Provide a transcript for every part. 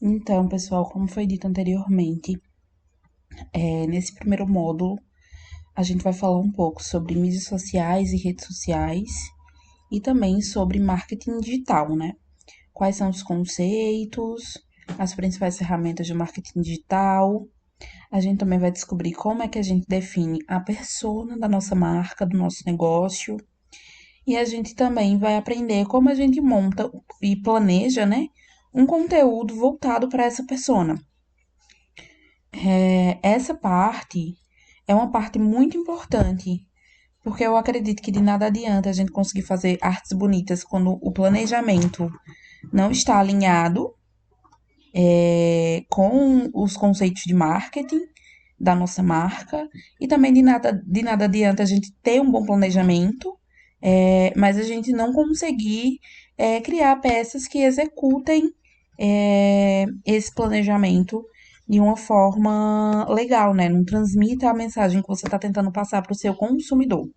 Então, pessoal, como foi dito anteriormente, nesse primeiro módulo a gente vai falar um pouco sobre mídias sociais e redes sociais e também sobre marketing digital, né? Quais são os conceitos, as principais ferramentas de marketing digital. A gente também vai descobrir como é que a gente define a persona da nossa marca, do nosso negócio. E a gente também vai aprender como a gente monta e planeja, né, um conteúdo voltado para essa persona. Essa parte é uma parte muito importante, porque eu acredito que de nada adianta a gente conseguir fazer artes bonitas quando o planejamento não está alinhado, com os conceitos de marketing da nossa marca, e também de nada adianta a gente ter um bom planejamento, mas a gente não conseguir criar peças que executem esse planejamento de uma forma legal, né? Não transmita a mensagem que você está tentando passar para o seu consumidor.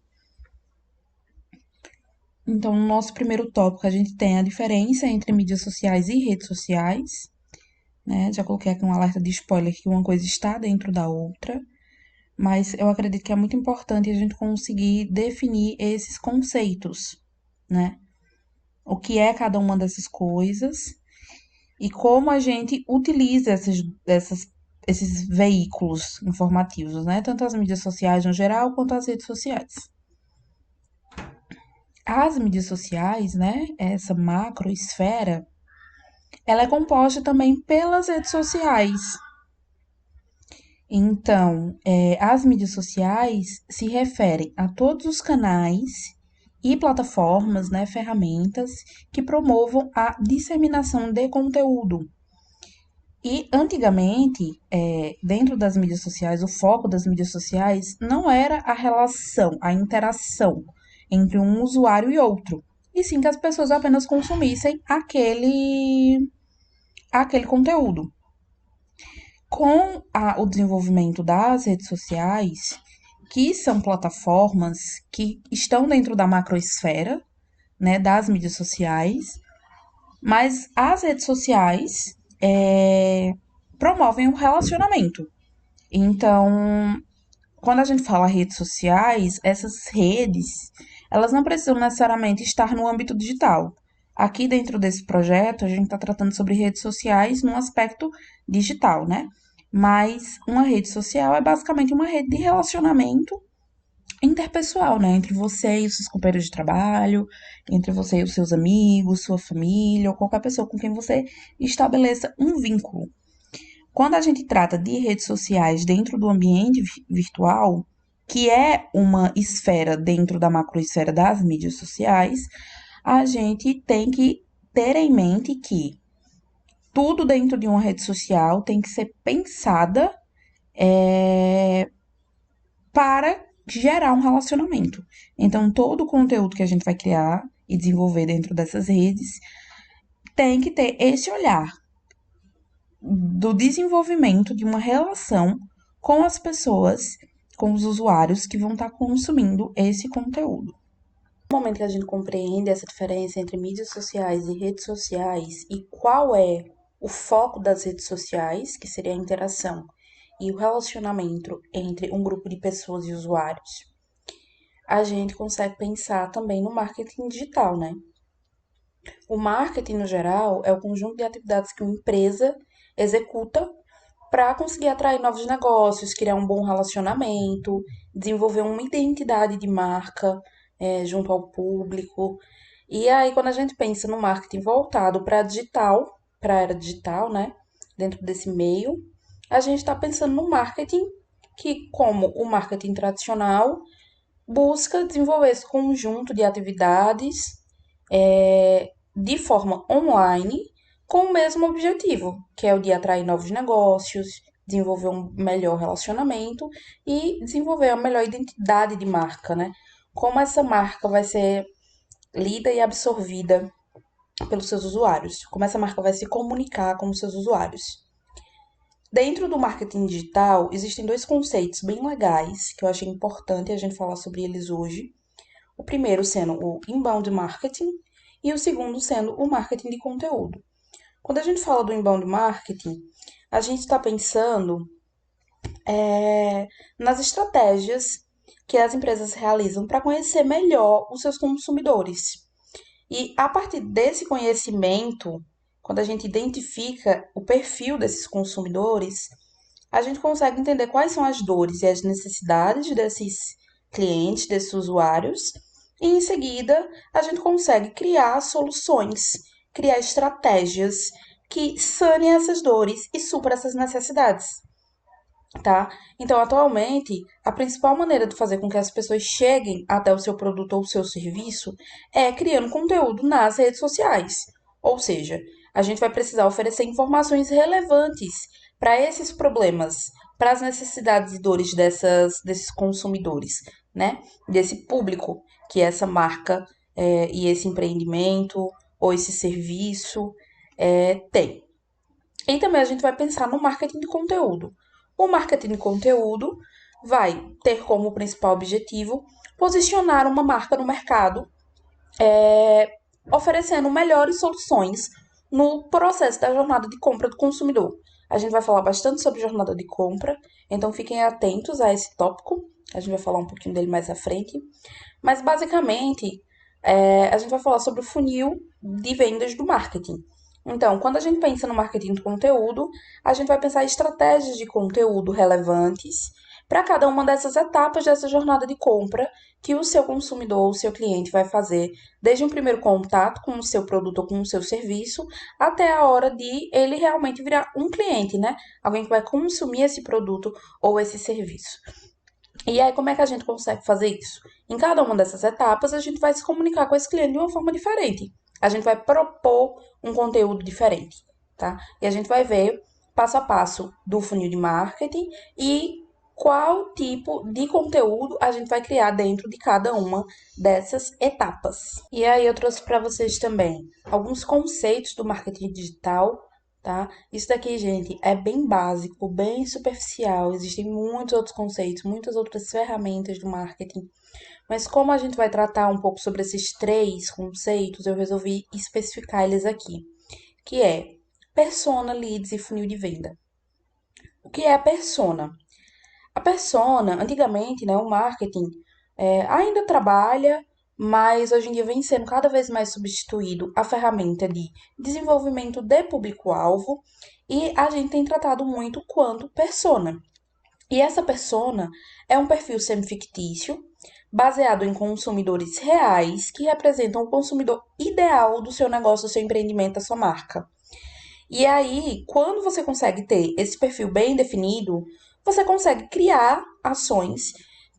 Então, no nosso primeiro tópico, a gente tem a diferença entre mídias sociais e redes sociais, né? Já coloquei aqui um alerta de spoiler que uma coisa está dentro da outra, mas eu acredito que é muito importante a gente conseguir definir esses conceitos, né? O que é cada uma dessas coisas e como a gente utiliza esses veículos informativos, né? Tanto as mídias sociais no geral quanto as redes sociais. As mídias sociais, né? Essa macroesfera, ela é composta também pelas redes sociais. Então, as mídias sociais se referem a todos os canais e plataformas, né, ferramentas que promovam a disseminação de conteúdo. E antigamente, dentro das mídias sociais, o foco das mídias sociais não era a relação, a interação entre um usuário e outro, e sim que as pessoas apenas consumissem aquele conteúdo. Com o desenvolvimento das redes sociais, que são plataformas que estão dentro da macroesfera, né, das mídias sociais, mas as redes sociais promovem o relacionamento. Então, quando a gente fala redes sociais, essas redes, elas não precisam necessariamente estar no âmbito digital. Aqui dentro desse projeto, a gente está tratando sobre redes sociais no aspecto digital, né? Mas uma rede social é basicamente uma rede de relacionamento interpessoal, né? Entre você e os seus companheiros de trabalho, entre você e os seus amigos, sua família, ou qualquer pessoa com quem você estabeleça um vínculo. Quando a gente trata de redes sociais dentro do ambiente virtual, que é uma esfera dentro da macroesfera das mídias sociais, a gente tem que ter em mente que tudo dentro de uma rede social tem que ser pensada para gerar um relacionamento. Então, todo o conteúdo que a gente vai criar e desenvolver dentro dessas redes tem que ter esse olhar do desenvolvimento de uma relação com as pessoas, com os usuários que vão estar consumindo esse conteúdo. No momento que a gente compreende essa diferença entre mídias sociais e redes sociais e qual é o foco das redes sociais, que seria a interação e o relacionamento entre um grupo de pessoas e usuários, a gente consegue pensar também no marketing digital, né? O marketing, no geral, é o conjunto de atividades que uma empresa executa para conseguir atrair novos negócios, criar um bom relacionamento, desenvolver uma identidade de marca junto ao público. E aí, quando a gente pensa no marketing voltado para digital, para a era digital, né? Dentro desse meio, a gente está pensando no marketing que, como o marketing tradicional, busca desenvolver esse conjunto de atividades de forma online com o mesmo objetivo, que é o de atrair novos negócios, desenvolver um melhor relacionamento e desenvolver uma melhor identidade de marca, né? Como essa marca vai ser lida e absorvida pelos seus usuários, como essa marca vai se comunicar com os seus usuários. Dentro do marketing digital, existem dois conceitos bem legais que eu achei importante a gente falar sobre eles hoje. O primeiro sendo o inbound marketing e o segundo sendo o marketing de conteúdo. Quando a gente fala do inbound marketing, a gente está pensando nas estratégias que as empresas realizam para conhecer melhor os seus consumidores. E a partir desse conhecimento, quando a gente identifica o perfil desses consumidores, a gente consegue entender quais são as dores e as necessidades desses clientes, desses usuários, e em seguida a gente consegue criar soluções, criar estratégias que sanem essas dores e supram essas necessidades, tá? Então, atualmente, a principal maneira de fazer com que as pessoas cheguem até o seu produto ou o seu serviço é criando conteúdo nas redes sociais. Ou seja, a gente vai precisar oferecer informações relevantes para esses problemas, para as necessidades e dores desses consumidores, né? Desse público que essa marca e esse empreendimento ou esse serviço tem. E também a gente vai pensar no marketing de conteúdo. O marketing de conteúdo vai ter como principal objetivo posicionar uma marca no mercado, oferecendo melhores soluções no processo da jornada de compra do consumidor. A gente vai falar bastante sobre jornada de compra, então fiquem atentos a esse tópico. A gente vai falar um pouquinho dele mais à frente. Mas basicamente, a gente vai falar sobre o funil de vendas do marketing. Então, quando a gente pensa no marketing de conteúdo, a gente vai pensar em estratégias de conteúdo relevantes para cada uma dessas etapas dessa jornada de compra que o seu consumidor, o seu cliente vai fazer, desde um primeiro contato com o seu produto ou com o seu serviço, até a hora de ele realmente virar um cliente, né? Alguém que vai consumir esse produto ou esse serviço. E aí, como é que a gente consegue fazer isso? Em cada uma dessas etapas, a gente vai se comunicar com esse cliente de uma forma diferente. A gente vai propor um conteúdo diferente, tá? E a gente vai ver passo a passo do funil de marketing e qual tipo de conteúdo a gente vai criar dentro de cada uma dessas etapas. E aí eu trouxe para vocês também alguns conceitos do marketing digital, tá? Isso daqui, gente, é bem básico, bem superficial. Existem muitos outros conceitos, muitas outras ferramentas do marketing. Mas como a gente vai tratar um pouco sobre esses três conceitos, eu resolvi especificar eles aqui, que é persona, leads e funil de venda. O que é a persona? A persona, antigamente, né, o marketing ainda trabalha, mas hoje em dia vem sendo cada vez mais substituído a ferramenta de desenvolvimento de público-alvo e a gente tem tratado muito quanto persona. E essa persona é um perfil semi-fictício, baseado em consumidores reais que representam o consumidor ideal do seu negócio, do seu empreendimento, da sua marca. E aí, quando você consegue ter esse perfil bem definido, você consegue criar ações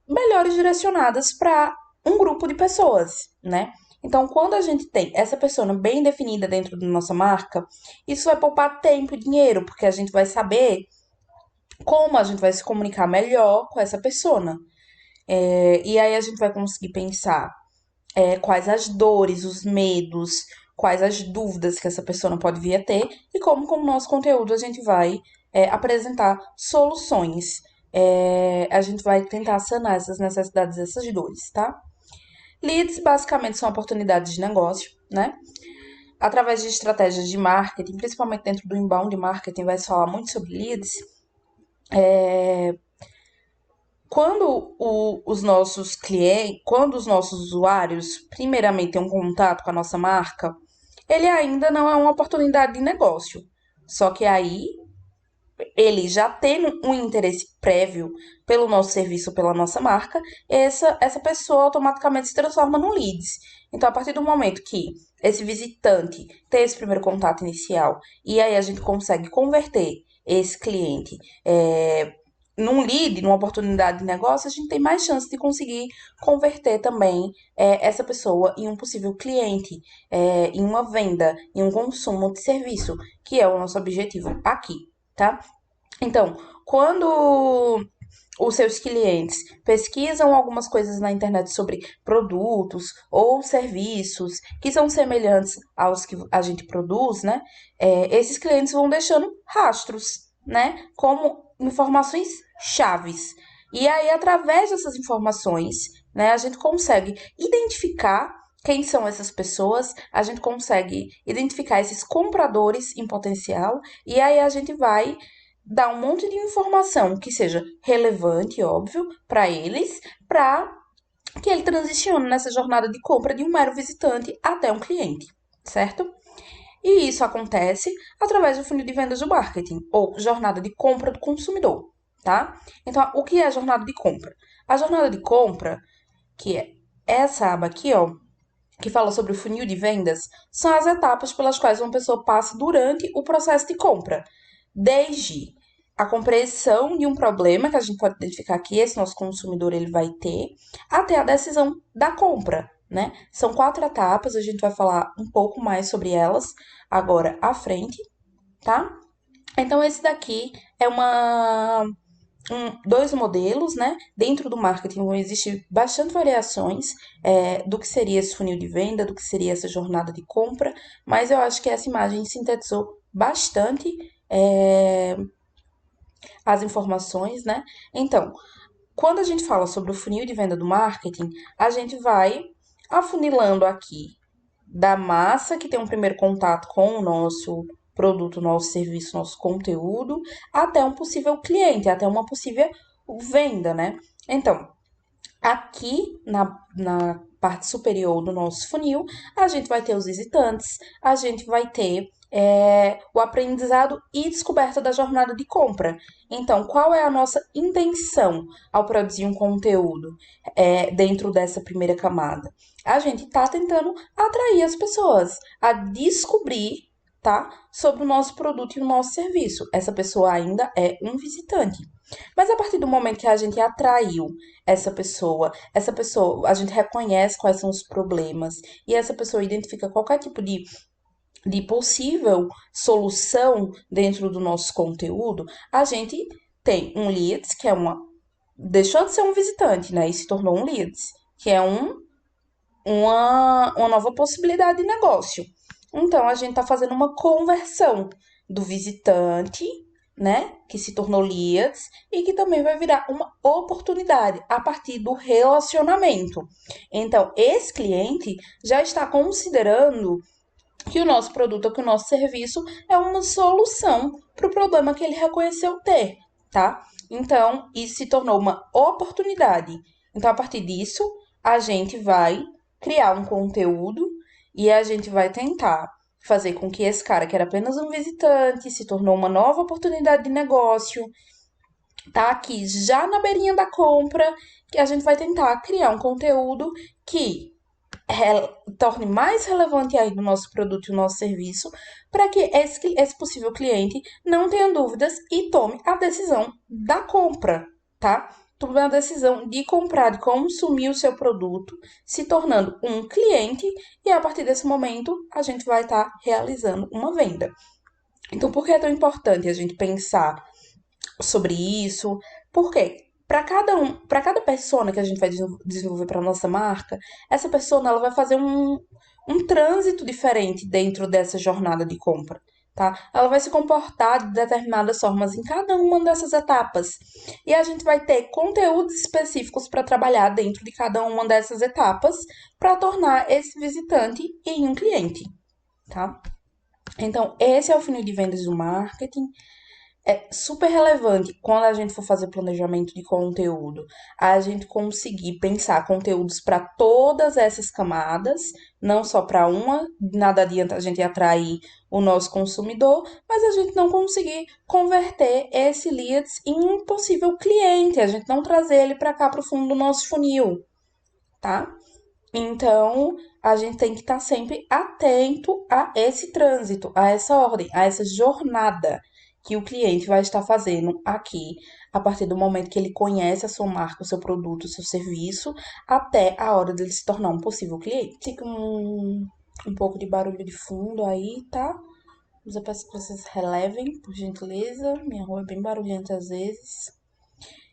melhores direcionadas para um grupo de pessoas, né? Então, quando a gente tem essa persona bem definida dentro da nossa marca, isso vai poupar tempo e dinheiro, porque a gente vai saber como a gente vai se comunicar melhor com essa persona. E aí a gente vai conseguir pensar quais as dores, os medos, quais as dúvidas que essa pessoa pode vir a ter e como com o nosso conteúdo a gente vai apresentar soluções. A gente vai tentar sanar essas necessidades, essas dores, tá? Leads basicamente são oportunidades de negócio, né? Através de estratégias de marketing, principalmente dentro do inbound marketing, vai se falar muito sobre leads. Quando os nossos clientes, quando os nossos usuários, primeiramente, têm um contato com a nossa marca, ele ainda não é uma oportunidade de negócio. Só que aí, ele já tem um interesse prévio pelo nosso serviço, pela nossa marca, essa pessoa automaticamente se transforma num leads. Então, a partir do momento que esse visitante tem esse primeiro contato inicial e aí a gente consegue converter esse cliente num lead, numa oportunidade de negócio, a gente tem mais chance de conseguir converter também essa pessoa em um possível cliente, em uma venda, em um consumo de serviço, que é o nosso objetivo aqui, tá? Então, quando os seus clientes pesquisam algumas coisas na internet sobre produtos ou serviços que são semelhantes aos que a gente produz, né? Esses clientes vão deixando rastros, né? Como informações chaves. E aí, através dessas informações, né, a gente consegue identificar quem são essas pessoas, a gente consegue identificar esses compradores em potencial e aí a gente vai dar um monte de informação que seja relevante, óbvio, para eles, para que ele transicione nessa jornada de compra de um mero visitante até um cliente, certo? E isso acontece através do funil de vendas do marketing, ou jornada de compra do consumidor, tá? Então, o que é a jornada de compra? A jornada de compra, que é essa aba aqui, ó, que fala sobre o funil de vendas, são as etapas pelas quais uma pessoa passa durante o processo de compra. Desde a compreensão de um problema que a gente pode identificar que esse nosso consumidor ele vai ter, até a decisão da compra, né? São 4 etapas, a gente vai falar um pouco mais sobre elas agora à frente, tá? Então, esse daqui é dois modelos, né? Dentro do marketing existe bastante variações do que seria esse funil de venda, do que seria essa jornada de compra, mas eu acho que essa imagem sintetizou bastante é, as informações, né? Então, quando a gente fala sobre o funil de venda do marketing, a gente vai afunilando aqui da massa que tem um primeiro contato com o nosso produto, nosso serviço, nosso conteúdo, até um possível cliente, até uma possível venda, né? Então, aqui na parte superior do nosso funil, a gente vai ter os visitantes, a gente vai ter o aprendizado e descoberta da jornada de compra. Então, qual é a nossa intenção ao produzir um conteúdo dentro dessa primeira camada? A gente está tentando atrair as pessoas a descobrir, tá, sobre o nosso produto e o nosso serviço. Essa pessoa ainda é um visitante. Mas a partir do momento que a gente atraiu essa pessoa, a gente reconhece quais são os problemas e essa pessoa identifica qualquer tipo de possível solução dentro do nosso conteúdo, a gente tem um leads, que é deixou de ser um visitante, né? E se tornou um leads, que é uma nova possibilidade de negócio. Então, a gente está fazendo uma conversão do visitante, né, que se tornou leads e que também vai virar uma oportunidade a partir do relacionamento. Então, esse cliente já está considerando que o nosso produto ou que o nosso serviço é uma solução para o problema que ele reconheceu ter, tá? Então, isso se tornou uma oportunidade. Então, a partir disso, a gente vai criar um conteúdo e a gente vai tentar fazer com que esse cara, que era apenas um visitante, se tornou uma nova oportunidade de negócio, tá aqui já na beirinha da compra, que a gente vai tentar criar um conteúdo que torne mais relevante aí o nosso produto e o nosso serviço, para que esse possível cliente não tenha dúvidas e tome a decisão da compra, tá? Tome a decisão de comprar, de consumir o seu produto, se tornando um cliente, e a partir desse momento a gente vai estar realizando uma venda. Então, por que é tão importante a gente pensar sobre isso? Porque para cada persona que a gente vai desenvolver para nossa marca, essa persona ela vai fazer um trânsito diferente dentro dessa jornada de compra, tá? Ela vai se comportar de determinadas formas em cada uma dessas etapas. E a gente vai ter conteúdos específicos para trabalhar dentro de cada uma dessas etapas para tornar esse visitante em um cliente, tá? Então, esse é o funil de vendas do marketing. É super relevante quando a gente for fazer planejamento de conteúdo, a gente conseguir pensar conteúdos para todas essas camadas, não só para uma, nada adianta a gente atrair o nosso consumidor, mas a gente não conseguir converter esse leads em um possível cliente, a gente não trazer ele para cá para o fundo do nosso funil, tá? Então, a gente tem que estar sempre atento a esse trânsito, a essa ordem, a essa jornada que o cliente vai estar fazendo aqui, a partir do momento que ele conhece a sua marca, o seu produto, o seu serviço, até a hora dele se tornar um possível cliente. Fica um pouco de barulho de fundo aí, tá? Mas eu peço que vocês relevem, por gentileza. Minha rua é bem barulhenta às vezes.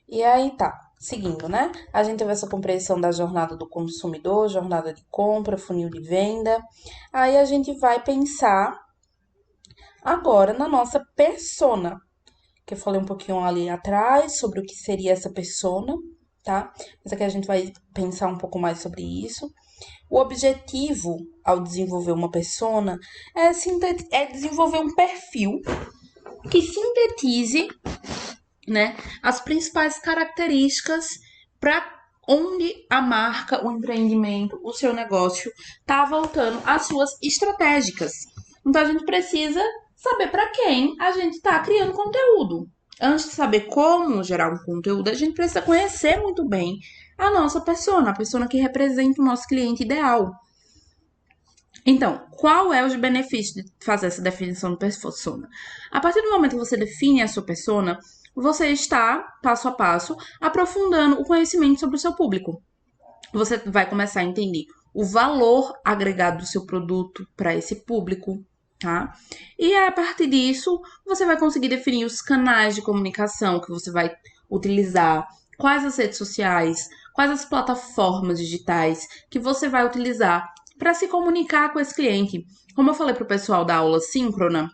E aí tá, seguindo, né? A gente teve essa compreensão da jornada do consumidor, jornada de compra, funil de venda. Aí a gente vai pensar agora na nossa persona, que eu falei um pouquinho ali atrás sobre o que seria essa persona, tá? Mas aqui a gente vai pensar um pouco mais sobre isso. O objetivo ao desenvolver uma persona é desenvolver um perfil que sintetize, né, as principais características para onde a marca, o empreendimento, o seu negócio está voltando as suas estratégicas. Então a gente precisa saber para quem a gente está criando conteúdo. Antes de saber como gerar um conteúdo, a gente precisa conhecer muito bem a nossa persona, a persona que representa o nosso cliente ideal. Então, qual é os benefícios de fazer essa definição de persona? A partir do momento que você define a sua persona, você está, passo a passo, aprofundando o conhecimento sobre o seu público. Você vai começar a entender o valor agregado do seu produto para esse público, tá? E a partir disso, você vai conseguir definir os canais de comunicação que você vai utilizar, quais as redes sociais, quais as plataformas digitais que você vai utilizar para se comunicar com esse cliente. Como eu falei para o pessoal da aula síncrona,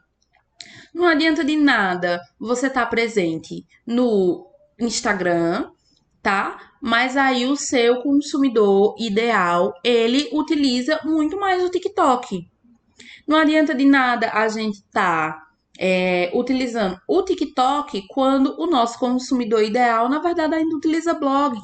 não adianta de nada você estar presente no Instagram, tá? Mas aí o seu consumidor ideal, ele utiliza muito mais o TikTok. Não adianta de nada a gente estar utilizando o TikTok quando o nosso consumidor ideal, na verdade, ainda utiliza blog.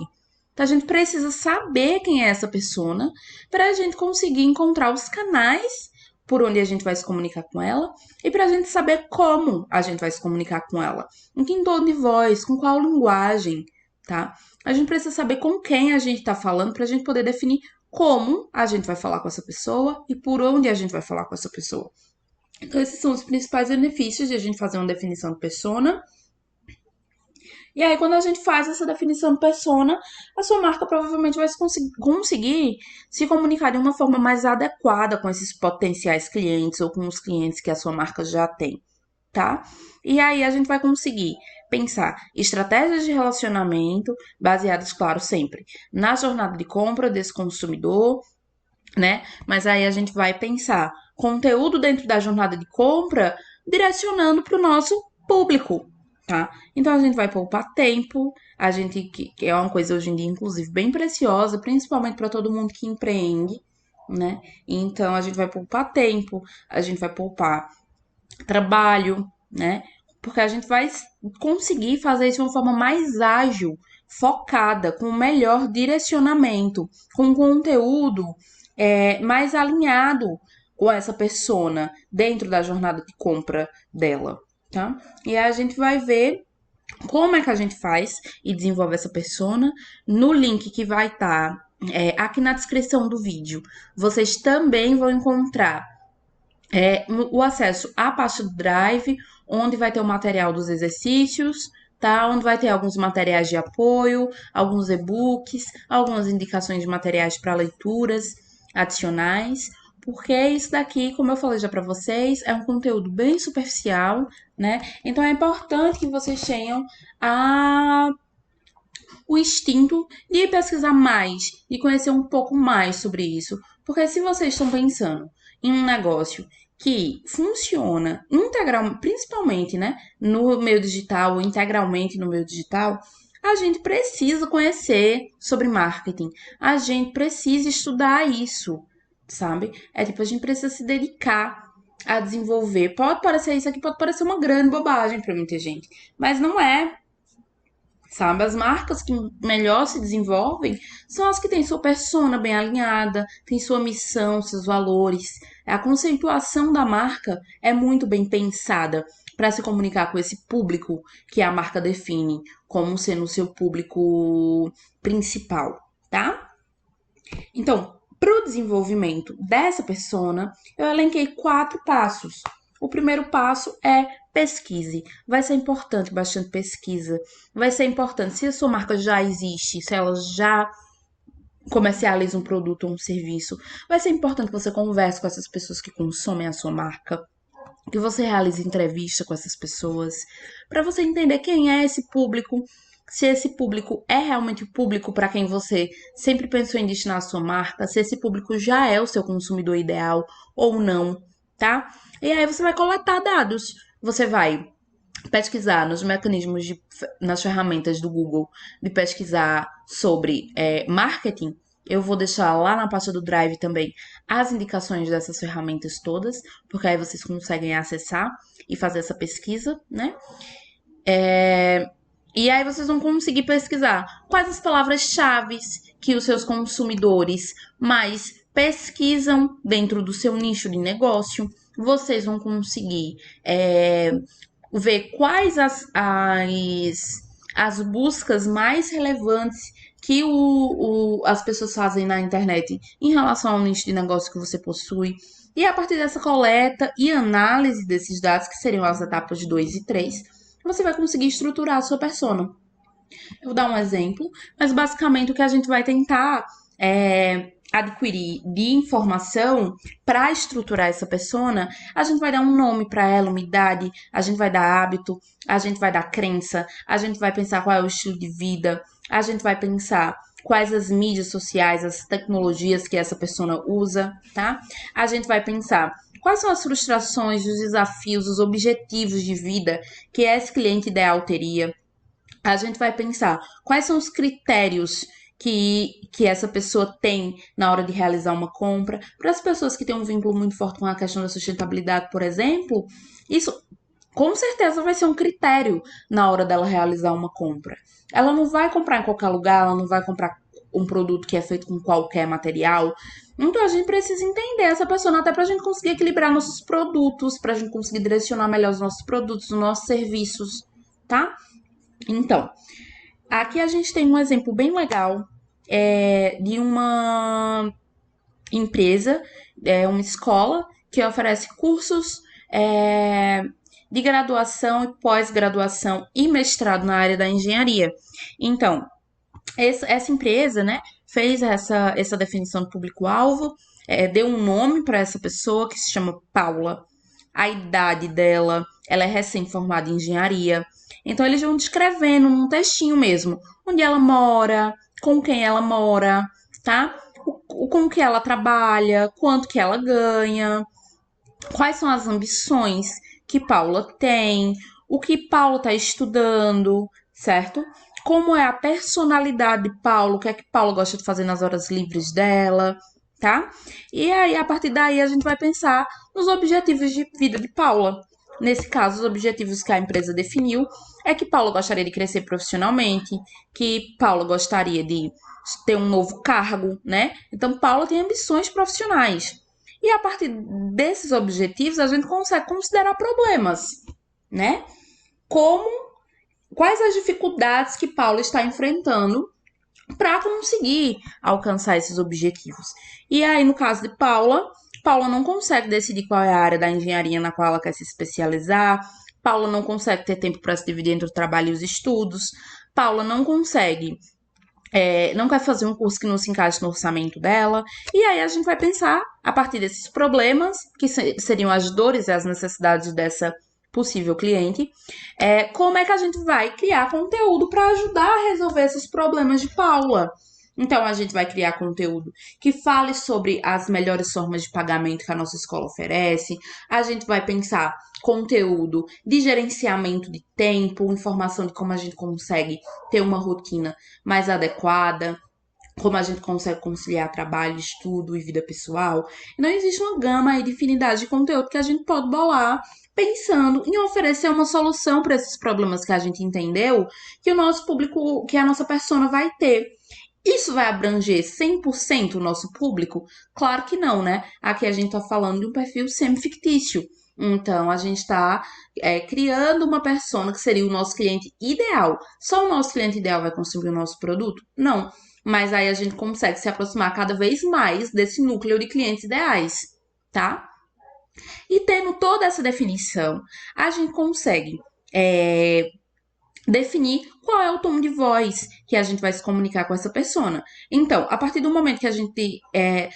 Então, a gente precisa saber quem é essa pessoa para a gente conseguir encontrar os canais por onde a gente vai se comunicar com ela e para a gente saber como a gente vai se comunicar com ela. Em que tom de voz, com qual linguagem, tá? A gente precisa saber com quem a gente está falando para a gente poder definir como a gente vai falar com essa pessoa e por onde a gente vai falar com essa pessoa. Então, esses são os principais benefícios de a gente fazer uma definição de persona. E aí, quando a gente faz essa definição de persona, a sua marca provavelmente vai conseguir se comunicar de uma forma mais adequada com esses potenciais clientes ou com os clientes que a sua marca já tem, tá? E aí, a gente vai conseguir pensar estratégias de relacionamento baseadas, claro, sempre na jornada de compra desse consumidor, né? Mas aí a gente vai pensar conteúdo dentro da jornada de compra direcionando para o nosso público, tá? Então a gente vai poupar tempo, a gente que é uma coisa hoje em dia inclusive bem preciosa, principalmente para todo mundo que empreende, né? Então a gente vai poupar tempo, a gente vai poupar trabalho, né? Porque a gente vai conseguir fazer isso de uma forma mais ágil, focada, com melhor direcionamento, com conteúdo mais alinhado com essa persona dentro da jornada de compra dela, tá? E aí a gente vai ver como é que a gente faz e desenvolve essa persona no link que vai estar aqui na descrição do vídeo. Vocês também vão encontrar o acesso à pasta do Drive, onde vai ter o material dos exercícios, tá? Onde vai ter alguns materiais de apoio, alguns e-books, algumas indicações de materiais para leituras adicionais, porque isso daqui, como eu falei já para vocês, é um conteúdo bem superficial, né? Então é importante que vocês tenham o instinto de pesquisar mais, de conhecer um pouco mais sobre isso, porque se vocês estão pensando em um negócio que funciona integral, principalmente, né, no meio digital ou integralmente no meio digital, a gente precisa conhecer sobre marketing. A gente precisa estudar isso, sabe? É tipo, a gente precisa se dedicar a desenvolver. Pode parecer isso aqui, pode parecer uma grande bobagem para muita gente, mas não é, sabe? As marcas que melhor se desenvolvem são as que têm sua persona bem alinhada, têm sua missão, seus valores. A conceituação da marca é muito bem pensada para se comunicar com esse público que a marca define como sendo o seu público principal, tá? Então, para o desenvolvimento dessa persona, eu elenquei 4 passos. O primeiro passo é pesquise. Vai ser importante bastante pesquisa. Vai ser importante se a sua marca já existe, se ela já comercializa um produto ou um serviço. Vai ser importante que você converse com essas pessoas que consomem a sua marca, que você realize entrevista com essas pessoas, para você entender quem é esse público, se esse público é realmente o público para quem você sempre pensou em destinar a sua marca, se esse público já é o seu consumidor ideal ou não, tá? E aí você vai coletar dados, você vai pesquisar nos nas ferramentas do Google, de pesquisar sobre marketing, Eu vou deixar lá na pasta do Drive também as indicações dessas ferramentas todas, porque aí vocês conseguem acessar e fazer essa pesquisa, né? E aí vocês vão conseguir pesquisar quais as palavras-chave que os seus consumidores mais pesquisam dentro do seu nicho de negócio. Vocês vão conseguir ver quais as buscas mais relevantes que as pessoas fazem na internet em relação ao nicho de negócio que você possui. E a partir dessa coleta e análise desses dados, que seriam as etapas 2 e 3, você vai conseguir estruturar a sua persona. Eu vou dar um exemplo, mas basicamente o que a gente vai tentar adquirir de informação para estruturar essa persona, a gente vai dar um nome para ela, uma idade, a gente vai dar hábito, a gente vai dar crença, a gente vai pensar qual é o estilo de vida, a gente vai pensar quais as mídias sociais, as tecnologias que essa persona usa, tá? A gente vai pensar quais são as frustrações, os desafios, os objetivos de vida que esse cliente ideal teria. A gente vai pensar quais são os critérios que essa pessoa tem na hora de realizar uma compra. Para as pessoas que têm um vínculo muito forte com a questão da sustentabilidade, por exemplo, isso com certeza vai ser um critério na hora dela realizar uma compra. Ela não vai comprar em qualquer lugar, ela não vai comprar um produto que é feito com qualquer material. Então a gente precisa entender essa pessoa até para a gente conseguir equilibrar nossos produtos, para a gente conseguir direcionar melhor os nossos produtos, os nossos serviços, tá? Então, aqui a gente tem um exemplo bem legal de uma empresa, uma escola que oferece cursos de graduação e pós-graduação e mestrado na área da engenharia. Então, essa empresa, né, fez essa definição do público-alvo, deu um nome para essa pessoa que se chama Paula. A idade dela, ela é recém-formada em engenharia. Então, eles vão descrevendo num textinho mesmo, onde ela mora, com quem ela mora, tá? Com que ela trabalha, quanto que ela ganha, quais são as ambições que Paula tem, o que Paula está estudando, certo? Como é a personalidade de Paula, o que é que Paula gosta de fazer nas horas livres dela, tá? E aí, a partir daí, a gente vai pensar nos objetivos de vida de Paula. Nesse caso, os objetivos que a empresa definiu é que Paula gostaria de crescer profissionalmente, que Paula gostaria de ter um novo cargo, né? Então, Paula tem ambições profissionais. E a partir desses objetivos, a gente consegue considerar problemas, né? Como quais as dificuldades que Paula está enfrentando para conseguir alcançar esses objetivos. E aí, no caso de Paula, Paula não consegue decidir qual é a área da engenharia na qual ela quer se especializar. Paula não consegue ter tempo para se dividir entre o trabalho e os estudos. Paula não consegue não quer fazer um curso que não se encaixe no orçamento dela. E aí a gente vai pensar, a partir desses problemas, que seriam as dores e as necessidades dessa possível cliente, como é que a gente vai criar conteúdo para ajudar a resolver esses problemas de Paula. Então, a gente vai criar conteúdo que fale sobre as melhores formas de pagamento que a nossa escola oferece. A gente vai pensar conteúdo de gerenciamento de tempo, informação de como a gente consegue ter uma rotina mais adequada, como a gente consegue conciliar trabalho, estudo e vida pessoal. Então, existe uma gama aí de infinidade de conteúdo que a gente pode bolar pensando em oferecer uma solução para esses problemas que a gente entendeu que o nosso público, que a nossa persona vai ter. Isso vai abranger 100% o nosso público? Claro que não, né? Aqui a gente está falando de um perfil semi-fictício. Então, a gente está criando uma persona que seria o nosso cliente ideal. Só o nosso cliente ideal vai consumir o nosso produto? Não. Mas aí a gente consegue se aproximar cada vez mais desse núcleo de clientes ideais, tá? E tendo toda essa definição, a gente consegue definir qual é o tom de voz que a gente vai se comunicar com essa persona. Então, a partir do momento que a gente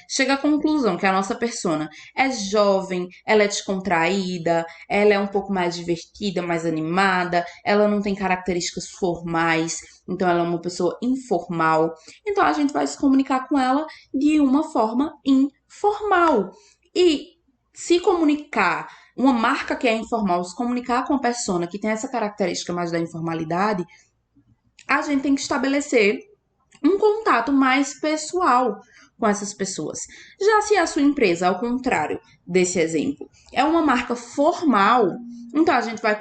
chega à conclusão que a nossa persona é jovem, ela é descontraída, ela é um pouco mais divertida, mais animada, ela não tem características formais, então ela é uma pessoa informal, então a gente vai se comunicar com ela de uma forma informal. E se comunicar uma marca que é informal, se comunicar com uma persona que tem essa característica mais da informalidade, a gente tem que estabelecer um contato mais pessoal com essas pessoas. Já se a sua empresa, ao contrário desse exemplo, é uma marca formal, então a gente vai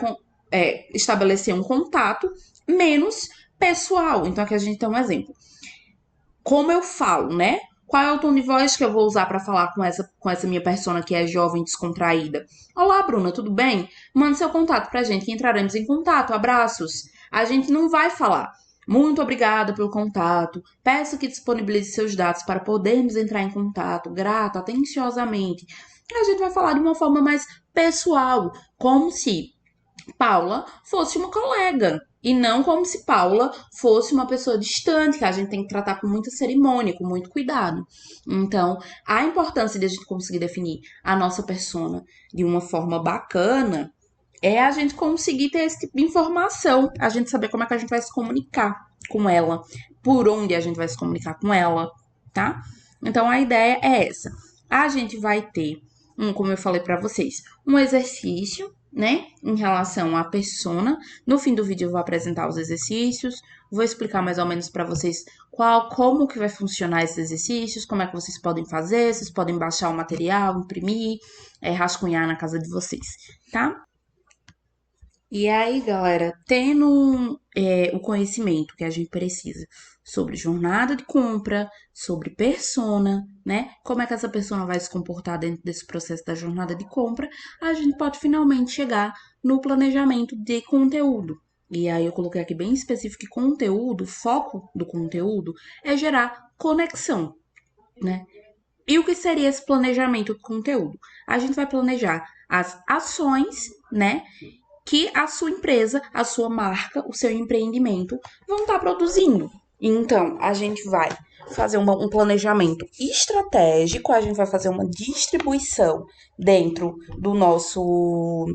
estabelecer um contato menos pessoal. Então aqui a gente tem um exemplo. Como eu falo, né? Qual é o tom de voz que eu vou usar para falar com essa minha persona que é jovem descontraída? Olá, Bruna, tudo bem? Mande seu contato pra gente que entraremos em contato. Abraços. A gente não vai falar. Muito obrigada pelo contato. Peço que disponibilize seus dados para podermos entrar em contato. Grato, atenciosamente. A gente vai falar de uma forma mais pessoal, como se Paula fosse uma colega. E não como se Paula fosse uma pessoa distante, que a gente tem que tratar com muita cerimônia, com muito cuidado. Então, a importância de a gente conseguir definir a nossa persona de uma forma bacana é a gente conseguir ter esse tipo de informação, a gente saber como é que a gente vai se comunicar com ela, por onde a gente vai se comunicar com ela, tá? Então, a ideia é essa. A gente vai ter, como eu falei para vocês, um exercício, né, em relação à persona. No fim do vídeo eu vou apresentar os exercícios, vou explicar mais ou menos para vocês como que vai funcionar esses exercícios, como é que vocês podem fazer, vocês podem baixar o material, imprimir, rascunhar na casa de vocês, tá? E aí, galera, tendo o conhecimento que a gente precisa sobre jornada de compra, sobre persona, né? Como é que essa persona vai se comportar dentro desse processo da jornada de compra, a gente pode finalmente chegar no planejamento de conteúdo. E aí eu coloquei aqui bem específico que conteúdo, o foco do conteúdo é gerar conexão, né? E o que seria esse planejamento do conteúdo? A gente vai planejar as ações, né, que a sua empresa, a sua marca, o seu empreendimento vão estar produzindo. Então, a gente vai fazer um planejamento estratégico, a gente vai fazer uma distribuição dentro do nosso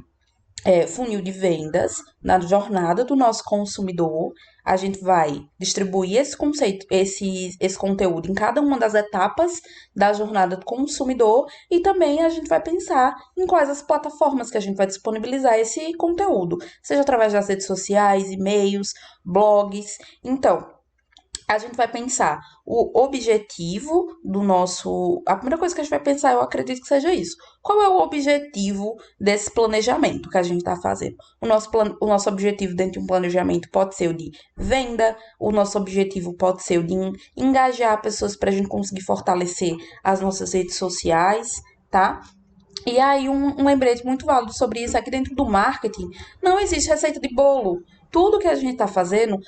funil de vendas, na jornada do nosso consumidor. A gente vai distribuir esse conceito, esse conteúdo em cada uma das etapas da jornada do consumidor e também a gente vai pensar em quais as plataformas que a gente vai disponibilizar esse conteúdo, seja através das redes sociais, e-mails, blogs. Então, a gente vai pensar o objetivo do nosso. A primeira coisa que a gente vai pensar, eu acredito que seja isso. Qual é o objetivo desse planejamento que a gente está fazendo? O nosso objetivo dentro de um planejamento pode ser o de venda, o nosso objetivo pode ser o de engajar pessoas para a gente conseguir fortalecer as nossas redes sociais, tá? E aí, um lembrete muito válido sobre isso é que dentro do marketing não existe receita de bolo. Tudo que a gente está fazendo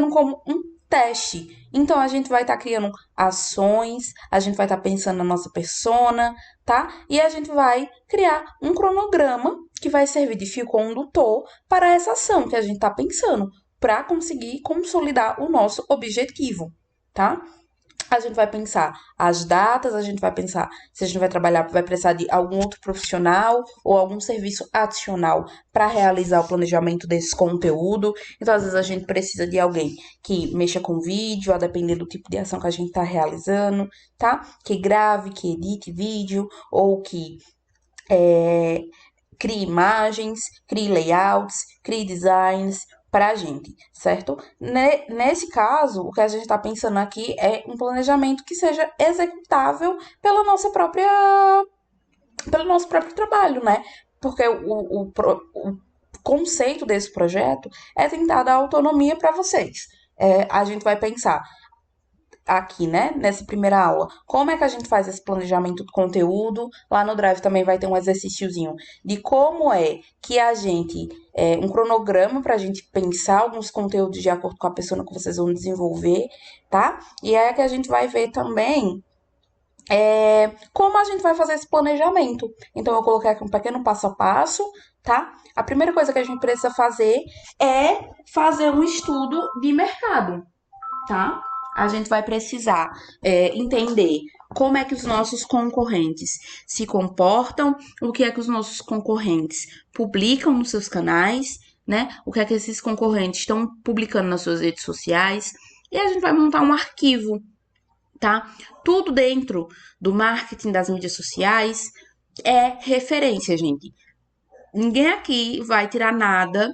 como um teste. Então, a gente vai estar criando ações, a gente vai estar pensando na nossa persona, tá? E a gente vai criar um cronograma que vai servir de fio condutor para essa ação que a gente está pensando, para conseguir consolidar o nosso objetivo, tá? A gente vai pensar as datas, a gente vai pensar se a gente vai trabalhar, vai precisar de algum outro profissional ou algum serviço adicional para realizar o planejamento desse conteúdo. Então, às vezes, a gente precisa de alguém que mexa com vídeo, a depender do tipo de ação que a gente está realizando, tá? Que grave, que edite vídeo ou que crie imagens, crie layouts, crie designs para a gente, certo? Nesse caso, o que a gente está pensando aqui é um planejamento que seja executável pelo nosso próprio trabalho, né? Porque o conceito desse projeto é tentar dar autonomia para vocês. A gente vai pensar aqui, né, nessa primeira aula, como é que a gente faz esse planejamento do conteúdo. Lá no Drive também vai ter um exercíciozinho de como é que a gente, um cronograma para a gente pensar alguns conteúdos de acordo com a pessoa que vocês vão desenvolver, tá? E é que a gente vai ver também como a gente vai fazer esse planejamento. Então, eu coloquei aqui um pequeno passo a passo, tá? A primeira coisa que a gente precisa fazer é fazer um estudo de mercado, tá? A gente vai precisar entender como é que os nossos concorrentes se comportam, o que é que os nossos concorrentes publicam nos seus canais, né? O que é que esses concorrentes estão publicando nas suas redes sociais. E a gente vai montar um arquivo, tá? Tudo dentro do marketing das mídias sociais é referência, gente. Ninguém aqui vai tirar nada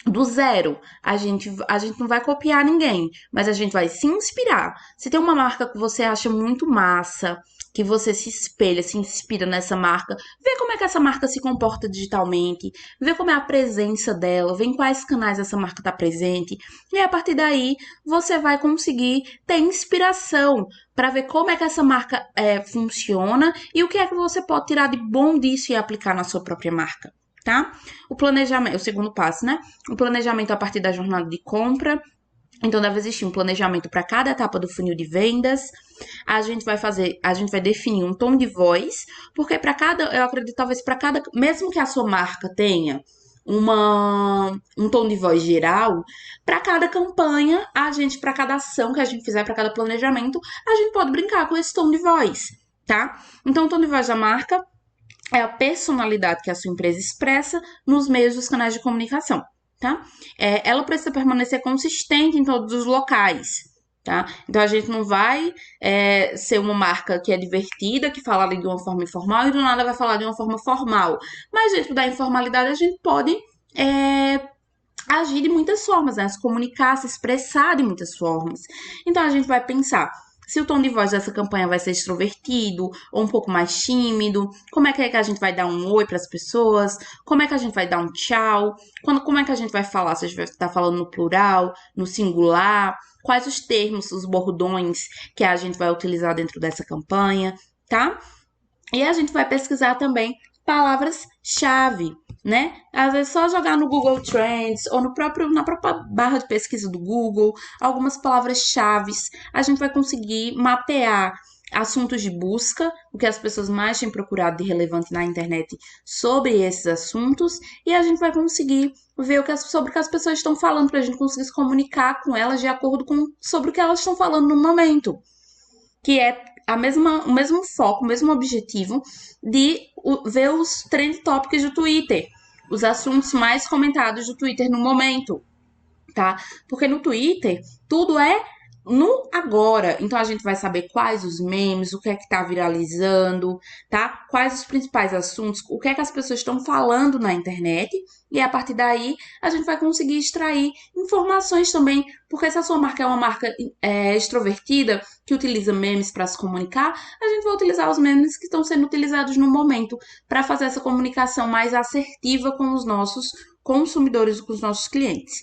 do zero. A gente não vai copiar ninguém, mas a gente vai se inspirar. Se tem uma marca que você acha muito massa, que você se espelha, se inspira nessa marca, vê como é que essa marca se comporta digitalmente, vê como é a presença dela, vê em quais canais essa marca está presente, e a partir daí você vai conseguir ter inspiração para ver como é que essa marca funciona e o que é que você pode tirar de bom disso e aplicar na sua própria marca. Tá? O planejamento, o segundo passo, né? O planejamento a partir da jornada de compra. Então, deve existir um planejamento para cada etapa do funil de vendas. A gente vai definir um tom de voz, porque para cada, eu acredito, talvez para cada, mesmo que a sua marca tenha um tom de voz geral, para cada campanha, para cada ação que a gente fizer, para cada planejamento, a gente pode brincar com esse tom de voz, tá? Então, o tom de voz da marca é a personalidade que a sua empresa expressa nos meios dos canais de comunicação, tá? Ela precisa permanecer consistente em todos os locais, tá? Então a gente não vai ser uma marca que é divertida, que fala ali de uma forma informal e do nada vai falar de uma forma formal. Mas dentro da informalidade a gente pode é, agir de muitas formas, né? Se comunicar, se expressar de muitas formas. Então a gente vai pensar se o tom de voz dessa campanha vai ser extrovertido ou um pouco mais tímido, como é que a gente vai dar um oi para as pessoas, como é que a gente vai dar um tchau, como é que a gente vai falar, se a gente vai estar falando no plural, no singular, quais os termos, os bordões que a gente vai utilizar dentro dessa campanha, tá? E a gente vai pesquisar também palavras-chave, né? Às vezes só jogar no Google Trends ou na própria barra de pesquisa do Google, algumas palavras-chave, a gente vai conseguir mapear assuntos de busca, o que as pessoas mais têm procurado de relevante na internet sobre esses assuntos, e a gente vai conseguir ver sobre o que as pessoas estão falando para a gente conseguir se comunicar com elas de acordo com sobre o que elas estão falando no momento, que é o mesmo foco, o mesmo objetivo de ver os trend topics do Twitter, os assuntos mais comentados do Twitter no momento, tá? Porque no Twitter tudo é no agora. Então a gente vai saber quais os memes, o que é que tá viralizando, tá? Quais os principais assuntos, o que é que as pessoas estão falando na internet. E a partir daí a gente vai conseguir extrair informações também, porque se a sua marca é uma marca extrovertida, que utiliza memes para se comunicar, a gente vai utilizar os memes que estão sendo utilizados no momento para fazer essa comunicação mais assertiva com os nossos consumidores, com os nossos clientes.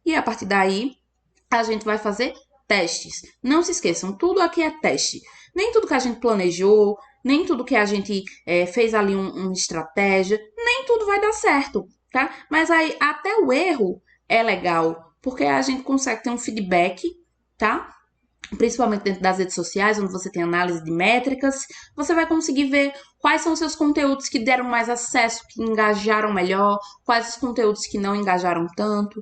E a partir daí, a gente vai fazer testes. Não se esqueçam, tudo aqui é teste. Nem tudo que a gente planejou, nem tudo que a gente fez ali uma estratégia, nem tudo vai dar certo, tá? Mas aí até o erro é legal, porque a gente consegue ter um feedback, tá? Principalmente dentro das redes sociais, onde você tem análise de métricas, você vai conseguir ver quais são os seus conteúdos que deram mais acesso, que engajaram melhor, quais os conteúdos que não engajaram tanto,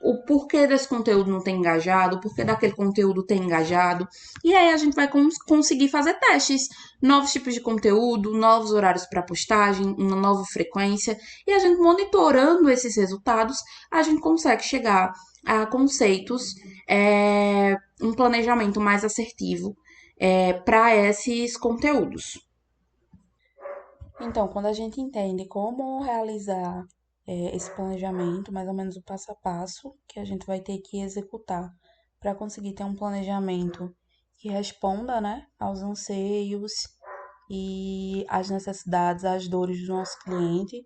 o porquê desse conteúdo não tem engajado, o porquê daquele conteúdo tem engajado. E aí a gente vai conseguir fazer testes, novos tipos de conteúdo, novos horários para postagem, uma nova frequência, e a gente monitorando esses resultados, a gente consegue chegar a conceitos um planejamento mais assertivo para esses conteúdos. Então, quando a gente entende como realizar esse planejamento, mais ou menos o passo a passo que a gente vai ter que executar para conseguir ter um planejamento que responda, né, aos anseios e às necessidades, às dores do nosso cliente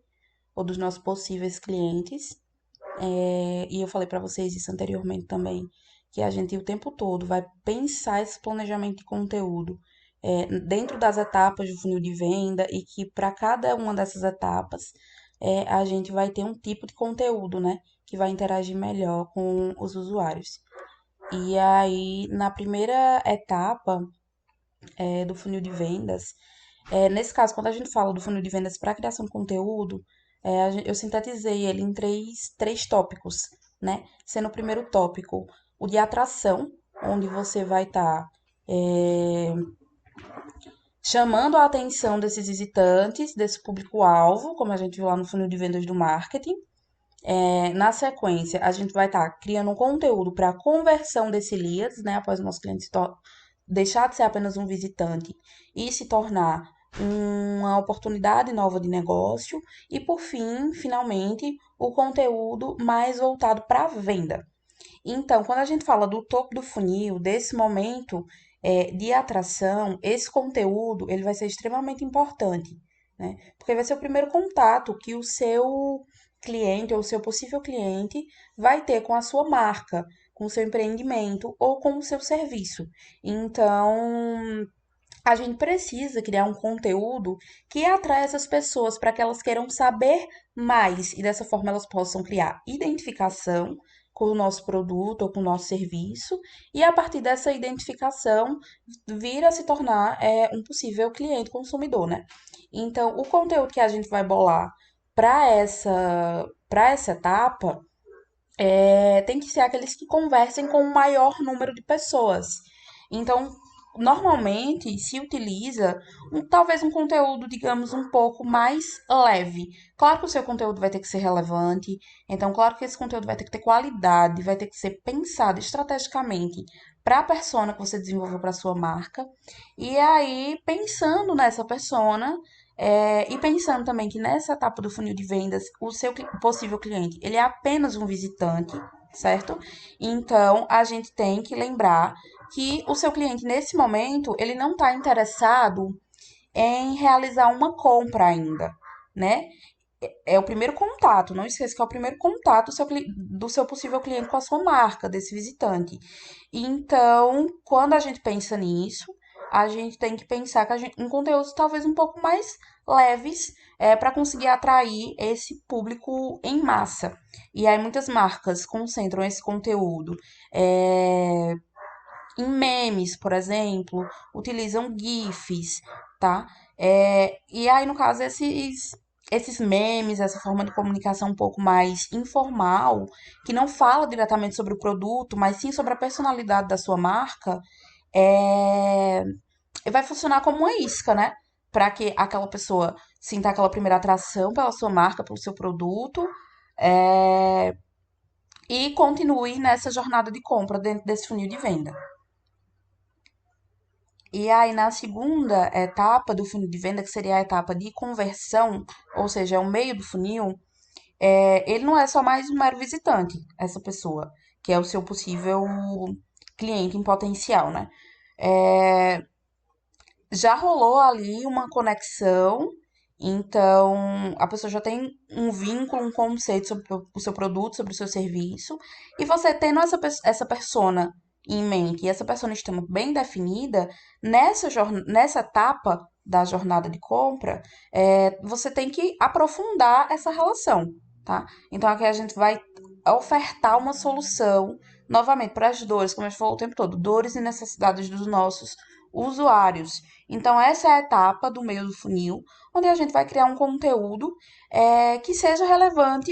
ou dos nossos possíveis clientes. E eu falei para vocês isso anteriormente também, que a gente o tempo todo vai pensar esse planejamento de conteúdo dentro das etapas do funil de venda e que para cada uma dessas etapas a gente vai ter um tipo de conteúdo, né, que vai interagir melhor com os usuários. E aí, na primeira etapa do funil de vendas, nesse caso, quando a gente fala do funil de vendas para criação de conteúdo, eu sintetizei ele em três tópicos, né? Sendo o primeiro tópico o de atração, onde você vai estar chamando a atenção desses visitantes, desse público-alvo, como a gente viu lá no funil de vendas do marketing. Na sequência, a gente vai estar criando um conteúdo para a conversão desse leads, né? Após o nosso cliente deixar de ser apenas um visitante e se tornar uma oportunidade nova de negócio e, por fim, finalmente, o conteúdo mais voltado para a venda. Então, quando a gente fala do topo do funil, desse momento de atração, esse conteúdo ele vai ser extremamente importante, né? Porque vai ser o primeiro contato que o seu cliente ou o seu possível cliente vai ter com a sua marca, com o seu empreendimento ou com o seu serviço. Então, a gente precisa criar um conteúdo que atrai essas pessoas para que elas queiram saber mais e dessa forma elas possam criar identificação com o nosso produto ou com o nosso serviço e a partir dessa identificação vir a se tornar um possível cliente consumidor, né? Então, o conteúdo que a gente vai bolar para essa etapa tem que ser aqueles que conversem com o maior número de pessoas. Então, normalmente se utiliza talvez um conteúdo, digamos, um pouco mais leve. Claro que o seu conteúdo vai ter que ser relevante, então, claro que esse conteúdo vai ter que ter qualidade, vai ter que ser pensado estrategicamente para a persona que você desenvolveu para sua marca. E aí, pensando nessa persona, e pensando também que nessa etapa do funil de vendas, o seu possível cliente, ele é apenas um visitante, certo? Então, a gente tem que lembrar que o seu cliente, nesse momento, ele não está interessado em realizar uma compra ainda, né? É o primeiro contato, não esqueça que é o primeiro contato do seu possível cliente com a sua marca, desse visitante. Então, quando a gente pensa nisso, a gente tem que pensar em conteúdos talvez um pouco mais leves, para conseguir atrair esse público em massa. E aí muitas marcas concentram esse conteúdo é, em memes, por exemplo, utilizam GIFs, tá? E aí, no caso, esses memes, essa forma de comunicação um pouco mais informal, que não fala diretamente sobre o produto, mas sim sobre a personalidade da sua marca, é, vai funcionar como uma isca, né? Para que aquela pessoa sinta aquela primeira atração pela sua marca, pelo seu produto, é, e continue nessa jornada de compra dentro desse funil de venda. E aí, na segunda etapa do funil de venda, que seria a etapa de conversão, ou seja, é o meio do funil, ele não é só mais um mero visitante, essa pessoa, que é o seu possível cliente em potencial, né? É, já rolou ali uma conexão, então a pessoa já tem um vínculo, um conceito sobre o seu produto, sobre o seu serviço, e você tendo essa persona em mente e essa persona estando bem definida, nessa etapa da jornada de compra, você tem que aprofundar essa relação, tá? Então aqui a gente vai ofertar uma solução, novamente, para as dores, como a gente falou o tempo todo, dores e necessidades dos nossos usuários. Então, essa é a etapa do meio do funil, onde a gente vai criar um conteúdo que seja relevante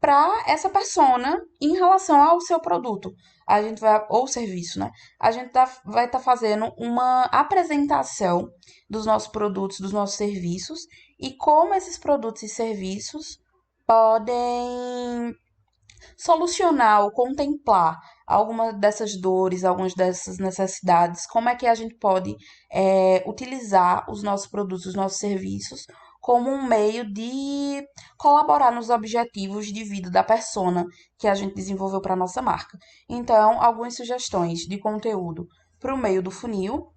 para essa persona em relação ao seu produto. A gente vai, ou serviço, né? A gente vai estar fazendo uma apresentação dos nossos produtos, dos nossos serviços e como esses produtos e serviços podem solucionar ou contemplar alguma dessas dores, algumas dessas necessidades, como é que a gente pode utilizar os nossos produtos, os nossos serviços como um meio de colaborar nos objetivos de vida da persona que a gente desenvolveu para a nossa marca. Então, algumas sugestões de conteúdo para o meio do funil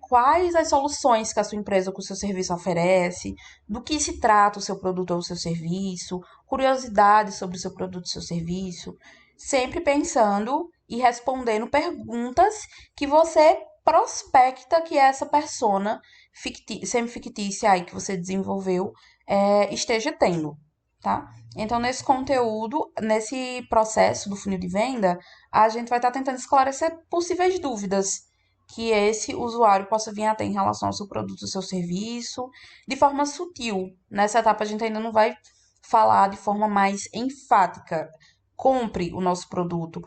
quais as soluções que a sua empresa com o seu serviço oferece, do que se trata o seu produto ou o seu serviço, curiosidades sobre o seu produto e seu serviço, sempre pensando e respondendo perguntas que você prospecta que essa persona semi-fictícia aí que você desenvolveu esteja tendo, tá? Então, nesse conteúdo, nesse processo do funil de venda, a gente vai estar tentando esclarecer possíveis dúvidas que esse usuário possa vir a ter em relação ao seu produto, ao seu serviço, de forma sutil. Nessa etapa, a gente ainda não vai falar de forma mais enfática. Compre o nosso produto,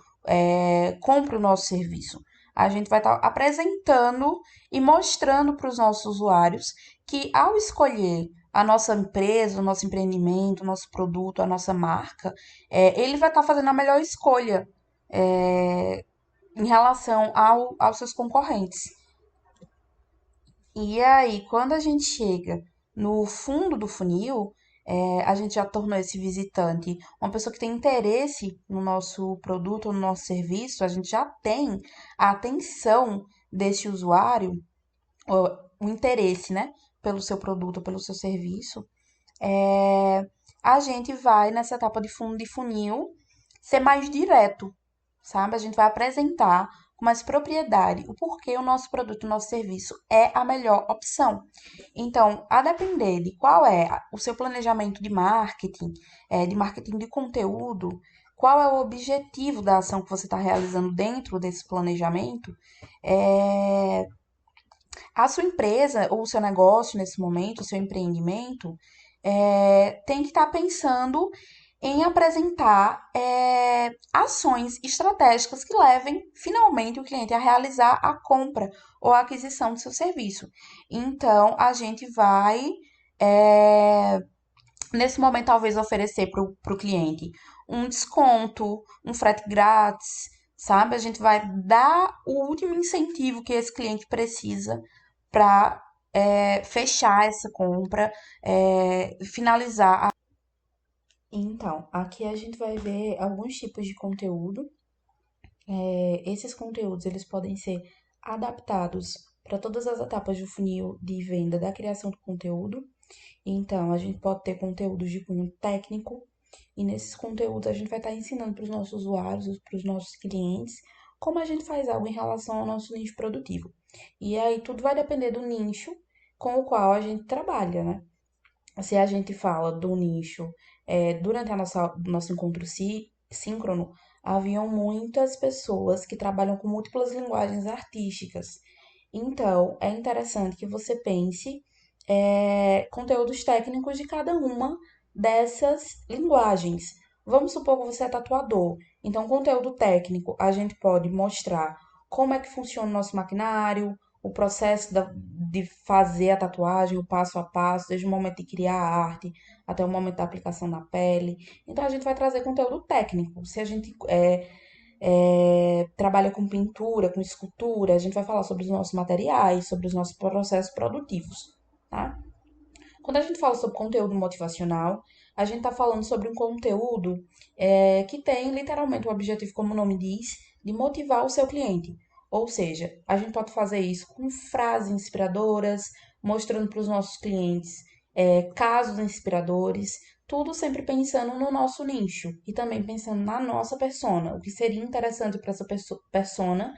compre o nosso serviço. A gente vai estar apresentando e mostrando para os nossos usuários que, ao escolher a nossa empresa, o nosso empreendimento, o nosso produto, a nossa marca, ele vai estar fazendo a melhor escolha. É, em relação aos seus concorrentes. E aí, quando a gente chega no fundo do funil, a gente já tornou esse visitante uma pessoa que tem interesse no nosso produto ou no nosso serviço, a gente já tem a atenção desse usuário, o interesse, né, pelo seu produto ou pelo seu serviço. é, a gente vai nessa etapa de fundo de funil ser mais direto, sabe? A gente vai apresentar com mais propriedade o porquê o nosso produto, o nosso serviço é a melhor opção. Então, a depender de qual é o seu planejamento de marketing de conteúdo, qual é o objetivo da ação que você está realizando dentro desse planejamento, é, a sua empresa ou o seu negócio nesse momento, o seu empreendimento, tem que estar pensando em apresentar ações estratégicas que levem finalmente o cliente a realizar a compra ou a aquisição do seu serviço. Então, a gente vai, é, nesse momento, talvez oferecer para o cliente um desconto, um frete grátis, sabe? A gente vai dar o último incentivo que esse cliente precisa para fechar essa compra, finalizar. Então, aqui a gente vai ver alguns tipos de conteúdo. Esses conteúdos eles podem ser adaptados para todas as etapas do funil de venda da criação do conteúdo. Então, a gente pode ter conteúdos de cunho técnico, e nesses conteúdos a gente vai estar ensinando para os nossos usuários, para os nossos clientes, como a gente faz algo em relação ao nosso nicho produtivo. E aí tudo vai depender do nicho com o qual a gente trabalha, né? Se a gente fala do nicho, durante nosso encontro síncrono, haviam muitas pessoas que trabalham com múltiplas linguagens artísticas. Então, é interessante que você pense conteúdos técnicos de cada uma dessas linguagens. Vamos supor que você é tatuador. Então, conteúdo técnico, a gente pode mostrar como é que funciona o nosso maquinário, o processo de fazer a tatuagem, o passo a passo, desde o momento de criar a arte até o momento da aplicação na pele. Então, a gente vai trazer conteúdo técnico. Se a gente trabalha com pintura, com escultura, a gente vai falar sobre os nossos materiais, sobre os nossos processos produtivos, tá? Quando a gente fala sobre conteúdo motivacional, a gente está falando sobre um conteúdo que tem literalmente o objetivo, como o nome diz, de motivar o seu cliente. Ou seja, a gente pode fazer isso com frases inspiradoras, mostrando para os nossos clientes casos inspiradores, tudo sempre pensando no nosso nicho e também pensando na nossa persona, o que seria interessante para essa persona,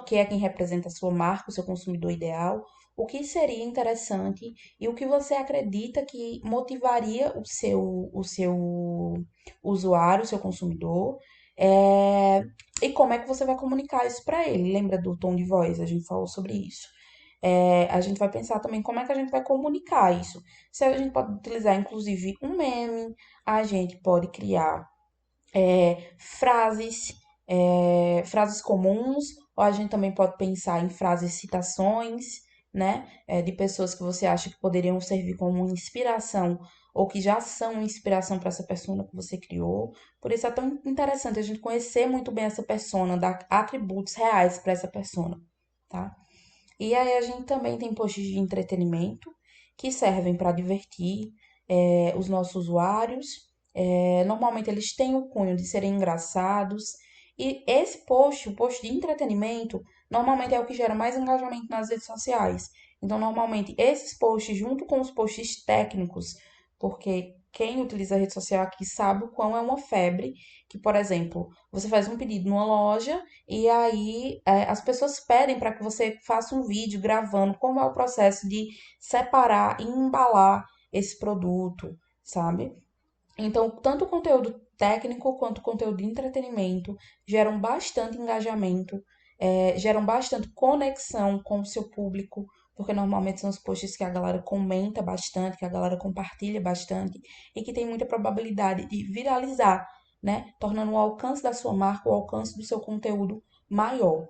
que é quem representa a sua marca, o seu consumidor ideal, o que seria interessante e o que você acredita que motivaria o seu usuário, o seu consumidor, é, e como é que você vai comunicar isso para ele. Lembra do tom de voz? A gente falou sobre isso. A gente vai pensar também como é que a gente vai comunicar isso. Se a gente pode utilizar, inclusive, um meme, a gente pode criar frases, frases comuns, ou a gente também pode pensar em frases citações, né, de pessoas que você acha que poderiam servir como inspiração ou que já são inspiração para essa persona que você criou. Por isso é tão interessante a gente conhecer muito bem essa persona, dar atributos reais para essa persona, tá? E aí a gente também tem posts de entretenimento que servem para divertir os nossos usuários. Normalmente eles têm o cunho de serem engraçados. E esse post, o post de entretenimento, normalmente é o que gera mais engajamento nas redes sociais. Então, normalmente, esses posts, junto com os posts técnicos, porque quem utiliza a rede social aqui sabe o quão é uma febre, que, por exemplo, você faz um pedido numa loja e aí as pessoas pedem para que você faça um vídeo gravando como é o processo de separar e embalar esse produto, sabe? Então, tanto o conteúdo técnico quanto o conteúdo de entretenimento geram bastante engajamento, geram bastante conexão com o seu público, porque normalmente são os posts que a galera comenta bastante, que a galera compartilha bastante e que tem muita probabilidade de viralizar, né? Tornando o alcance da sua marca, o alcance do seu conteúdo maior.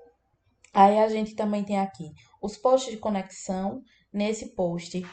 Aí a gente também tem aqui os posts de conexão. Nesse post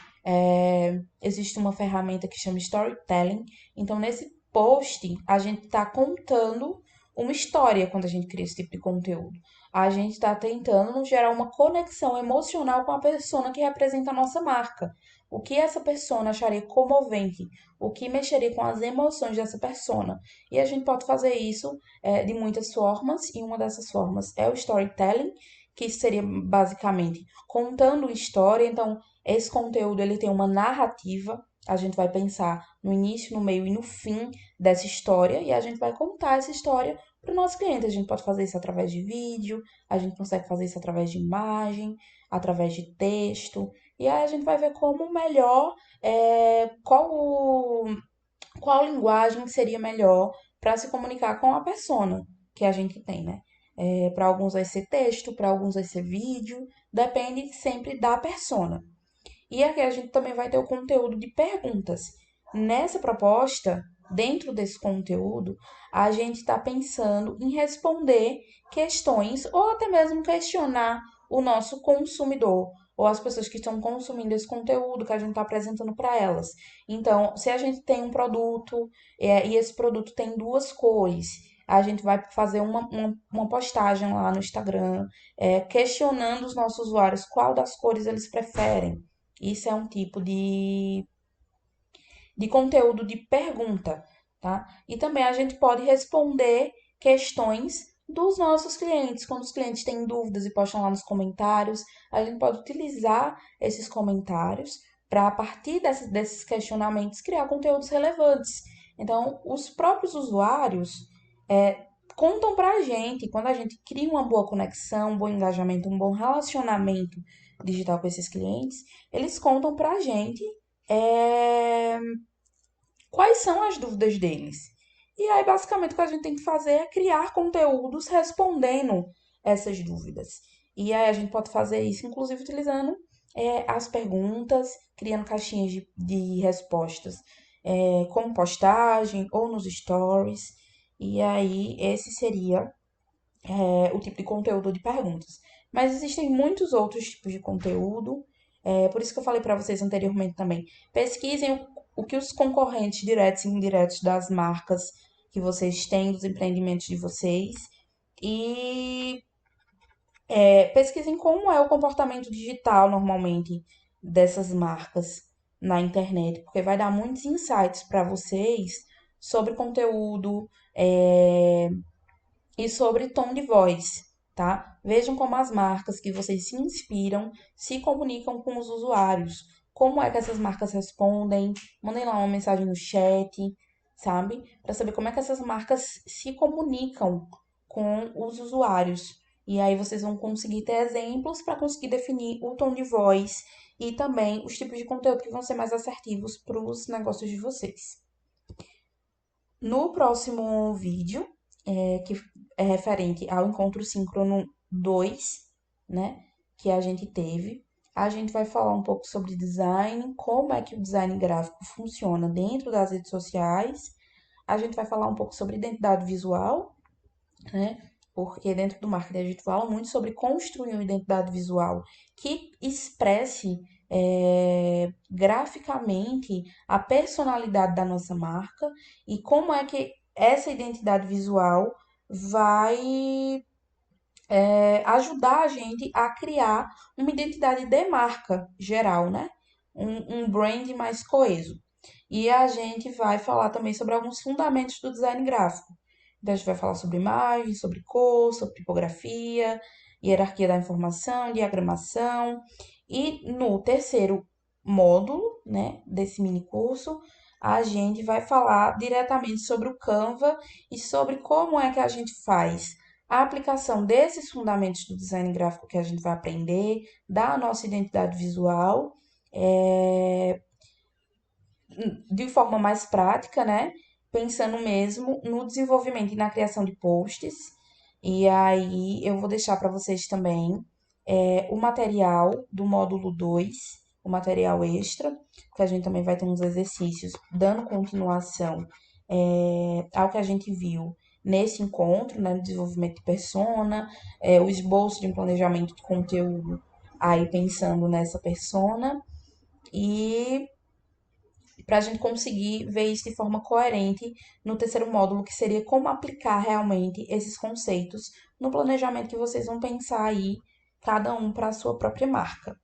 existe uma ferramenta que chama Storytelling. Então, nesse post, a gente está contando uma história quando a gente cria esse tipo de conteúdo. a gente está tentando gerar uma conexão emocional com a persona que representa a nossa marca. O que essa persona acharia comovente, o que mexeria com as emoções dessa persona. E a gente pode fazer isso de muitas formas, e uma dessas formas é o storytelling, que seria basicamente contando história. Então, esse conteúdo ele tem uma narrativa. A gente vai pensar no início, no meio e no fim dessa história, e a gente vai contar essa história para o nosso cliente. A gente pode fazer isso através de vídeo, a gente consegue fazer isso através de imagem, através de texto, e aí a gente vai ver como melhor, qual linguagem seria melhor para se comunicar com a persona que a gente tem, né? Para alguns vai ser texto, para alguns vai ser vídeo, depende sempre da persona. E aqui a gente também vai ter o conteúdo de perguntas. Nessa proposta, dentro desse conteúdo, a gente está pensando em responder questões ou até mesmo questionar o nosso consumidor ou as pessoas que estão consumindo esse conteúdo que a gente está apresentando para elas. Então, se a gente tem um produto e esse produto tem duas cores, a gente vai fazer uma postagem lá no Instagram, questionando os nossos usuários qual das cores eles preferem. Isso é um tipo de conteúdo de pergunta, tá? E também a gente pode responder questões dos nossos clientes. Quando os clientes têm dúvidas e postam lá nos comentários, a gente pode utilizar esses comentários para, a partir desses questionamentos, criar conteúdos relevantes. Então, os próprios usuários contam para a gente, quando a gente cria uma boa conexão, um bom engajamento, um bom relacionamento digital com esses clientes, eles contam para a gente é, quais são as dúvidas deles. E aí, basicamente, o que a gente tem que fazer é criar conteúdos respondendo essas dúvidas. E aí, a gente pode fazer isso, inclusive, utilizando as perguntas, criando caixinhas de respostas, como postagem ou nos stories. E aí, esse seria o tipo de conteúdo de perguntas. Mas existem muitos outros tipos de conteúdo, por isso que eu falei para vocês anteriormente também. Pesquisem o que os concorrentes diretos e indiretos das marcas que vocês têm, dos empreendimentos de vocês, e pesquisem como é o comportamento digital normalmente dessas marcas na internet, porque vai dar muitos insights para vocês sobre conteúdo, e sobre tom de voz, tá? Vejam como as marcas que vocês se inspiram se comunicam com os usuários. Como é que essas marcas respondem? Mandem lá uma mensagem no chat, sabe? Para saber como é que essas marcas se comunicam com os usuários. E aí vocês vão conseguir ter exemplos para conseguir definir o tom de voz e também os tipos de conteúdo que vão ser mais assertivos para os negócios de vocês. No próximo vídeo, que é referente ao encontro síncrono 2, né, que a gente teve, a gente vai falar um pouco sobre design, como é que o design gráfico funciona dentro das redes sociais. A gente vai falar um pouco sobre identidade visual, né? Porque dentro do marketing a gente fala muito sobre construir uma identidade visual que expresse graficamente a personalidade da nossa marca e como é que essa identidade visual vai ajudar a gente a criar uma identidade de marca geral, né? Um brand mais coeso. E a gente vai falar também sobre alguns fundamentos do design gráfico. Então, a gente vai falar sobre imagem, sobre cor, sobre tipografia, hierarquia da informação, diagramação. E no terceiro módulo, né, desse mini curso, a gente vai falar diretamente sobre o Canva e sobre como é que a gente faz a aplicação desses fundamentos do design gráfico que a gente vai aprender, da nossa identidade visual, é, de forma mais prática, né? Pensando mesmo no desenvolvimento e na criação de posts. E aí eu vou deixar para vocês também o material do módulo 2, o material extra, que a gente também vai ter uns exercícios dando continuação ao que a gente viu nesse encontro, né, no desenvolvimento de persona, o esboço de um planejamento de conteúdo, aí pensando nessa persona, e para a gente conseguir ver isso de forma coerente no terceiro módulo, que seria como aplicar realmente esses conceitos no planejamento que vocês vão pensar aí, cada um para a sua própria marca.